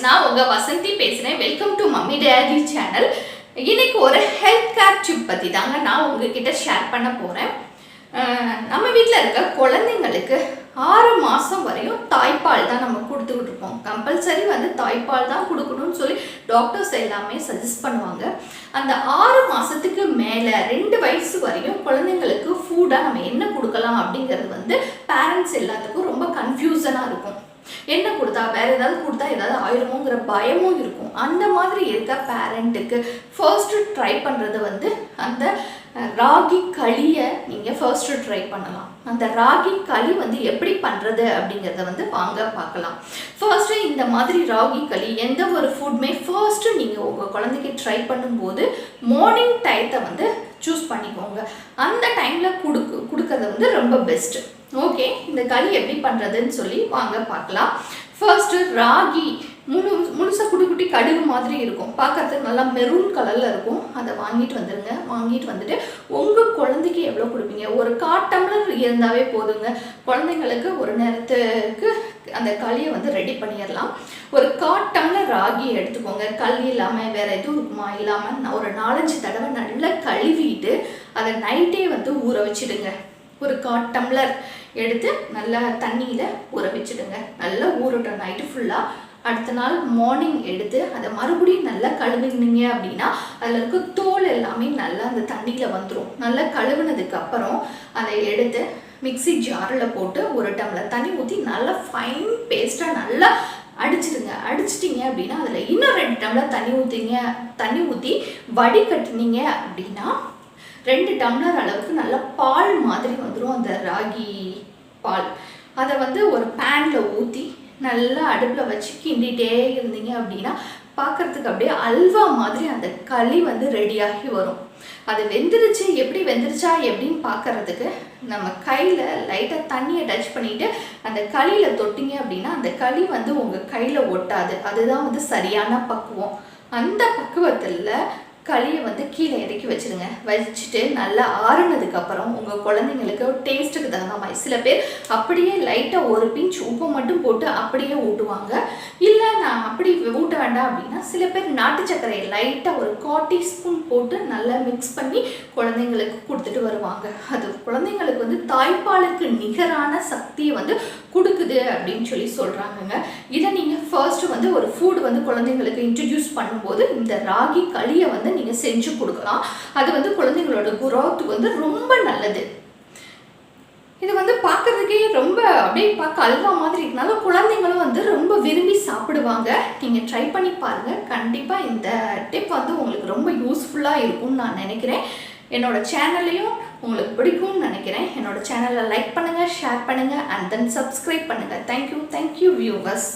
நான் உங்க வசந்தி பேசுறேன். Welcome to mummy daddy channel. இன்னைக்கு ஒரு ஹெல்த் கேர் டிப் பத்தி தாங்க நான் உங்ககிட்ட ஷேர் பண்ண போறேன். நம்ம வீட்டில் இருக்க குழந்தைங்களுக்கு 6 மாதம் வரையும் தாய்ப்பால் தான் நம்ம கொடுத்துக்கிட்டு இருப்போம். கம்பல்சரி தாய்ப்பால் தான் கொடுக்கணும்னு சொல்லி டாக்டர்ஸ் எல்லாமே சஜஸ்ட் பண்ணுவாங்க. அந்த 6 மாதத்துக்கு மேலே 2 வயசு வரையும் குழந்தைங்களுக்கு ஃபுட்டாக நம்ம என்ன கொடுக்கலாம் அப்படிங்கிறது பேரண்ட்ஸ் எல்லாத்துக்கும் ரொம்ப கன்ஃபியூசனாக இருக்கும். என்ன கொடுத்தா வேறு ஏதாவது கொடுத்தா ஏதாவது ஆயிடுமோங்கிற பயமும் இருக்கும். அந்த மாதிரி இருக்க பேரண்ட்டுக்கு ஃபர்ஸ்ட்டு ட்ரை பண்ணுறது அந்த ராகி களியை நீங்கள் ஃபர்ஸ்ட்டு ட்ரை பண்ணலாம். அந்த ராகி களி எப்படி பண்ணுறது அப்படிங்கிறத வாங்க பார்க்கலாம். ஃபர்ஸ்ட்டு இந்த மாதிரி ராகி களி எந்த ஒரு ஃபுட்மே ஃபர்ஸ்ட்டு நீங்கள் உங்கள் குழந்தைக்கு ட்ரை பண்ணும்போது மார்னிங் டயத்தை சூஸ் பண்ணிக்கோங்க. அந்த டைமில் கொடுக்கறது ரொம்ப பெஸ்ட்டு. ஓகே, இந்த களி எப்படி பண்ணுறதுன்னு சொல்லி வாங்க பார்க்கலாம். ஃபர்ஸ்ட்டு ராகி முழுசாக குட்டி குட்டி கடுகு மாதிரி இருக்கும், பார்க்கறதுக்கு நல்லா மெரூன் கலரில் இருக்கும். அதை வாங்கிட்டு வந்துடுங்க. வாங்கிட்டு வந்துட்டு உங்கள் குழந்தைக்கு எவ்வளோ கொடுப்பீங்க, ஒரு 1/4 டம்ளர் இருந்தாவே போதுங்க. குழந்தைங்களுக்கு ஒரு நேரத்துக்கு அந்த களியை ரெடி பண்ணிடலாம். ஒரு 1/4 டம்ளர் ராகி எடுத்துக்கோங்க. களி இல்லாமல் வேறு எதுவும் இருக்குமா இல்லாமல் ஒரு 4-5 தடவை நல்லா கழுவிட்டு அதை நைட்டே ஊற வச்சுடுங்க. ஒரு 1/4 டம்ளர் எடுத்து நல்லா தண்ணியில் ஊற வச்சுடுங்க. நல்லா ஊறட்டும் நைட்டு ஃபுல்லாக. அடுத்த நாள் மார்னிங் எடுத்து அதை மறுபடியும் நல்லா கழுவினீங்க அப்படின்னா அதில் இருக்க தோல் எல்லாமே நல்லா அந்த தண்ணியில் வந்துடும். நல்லா கழுவினதுக்கப்புறம் அதை எடுத்து மிக்ஸி ஜாரில் போட்டு 1 டம்ளர் தண்ணி ஊற்றி நல்லா ஃபைன் பேஸ்ட்டாக நல்லா அடிச்சிடுங்க. அடிச்சிட்டிங்க அப்படின்னா அதில் இன்னும் 2 டம்ளர் தண்ணி ஊற்றி வடிகட்டினீங்க அப்படின்னா 2 டம்ளர் அளவுக்கு நல்லா பால் மாதிரி வந்துடும். அந்த ராகி பால் அதை ஒரு பேனில் ஊற்றி நல்லா அடுப்பில் வச்சு கிண்டிகிட்டே இருந்தீங்க அப்படின்னா பார்க்குறதுக்கு அப்படியே அல்வா மாதிரி அந்த களி ரெடியாகி வரும். அது வெந்துருச்சு, எப்படி வெந்துருச்சா எப்படின்னு பார்க்குறதுக்கு நம்ம கையில் லைட்டாக தண்ணியை டச் பண்ணிவிட்டு அந்த களியில் தொட்டிங்க அப்படின்னா அந்த களி உங்கள் கையில் ஒட்டாது. அதுதான் சரியான பக்குவம். அந்த பக்குவத்தில் களியை கீழே இறக்கி வச்சுடுங்க. வச்சுட்டு நல்லா ஆறுனதுக்கப்புறம் உங்கள் குழந்தைங்களுக்கு டேஸ்ட்டுக்கு தகுந்த மாதிரி சில பேர் அப்படியே லைட்டாக ஒரு பிஞ்ச் உப்பு மட்டும் போட்டு அப்படியே ஊட்டுவாங்க. இல்லை நான் அப்படி ஊட்ட வேண்டாம் அப்படின்னா சில பேர் நாட்டு சர்க்கரையை லைட்டாக ஒரு 1/4 டீஸ்பூன் போட்டு நல்லா மிக்ஸ் பண்ணி குழந்தைங்களுக்கு கொடுத்துட்டு வருவாங்க. அது குழந்தைங்களுக்கு தாய்ப்பாலுக்கு நிகரான சக்தியை கொடுக்குது அப்படின்னு சொல்லி சொல்கிறாங்கங்க. இதை நீங்கள் ஃபர்ஸ்ட்டு ஒரு ஃபுட் குழந்தைங்களுக்கு இன்ட்ரடியூஸ் பண்ணும்போது இந்த ராகி களியை நீங்கள் செஞ்சு கொடுக்கலாம். அது குழந்தைங்களோட குரோத்துக்கு ரொம்ப நல்லது. இது பார்க்கறதுக்கே ரொம்ப அப்படியே பார்க்க அல்வா மாதிரி இருக்கனால குழந்தைங்களும் ரொம்ப விரும்பி சாப்பிடுவாங்க. நீங்கள் ட்ரை பண்ணி பாருங்கள். கண்டிப்பாக இந்த டிப் உங்களுக்கு ரொம்ப யூஸ்ஃபுல்லாக இருக்கும்னு நான் நினைக்கிறேன். என்னோட சேனல்லையும் உங்களுக்கு பிடிக்கும்னு நினைக்கிறேன். என்னோட சேனலை லைக் பண்ணுங்கள், ஷேர் பண்ணுங்கள் அண்ட் தென் சப்ஸ்கிரைப் பண்ணுங்கள். Thank you viewers.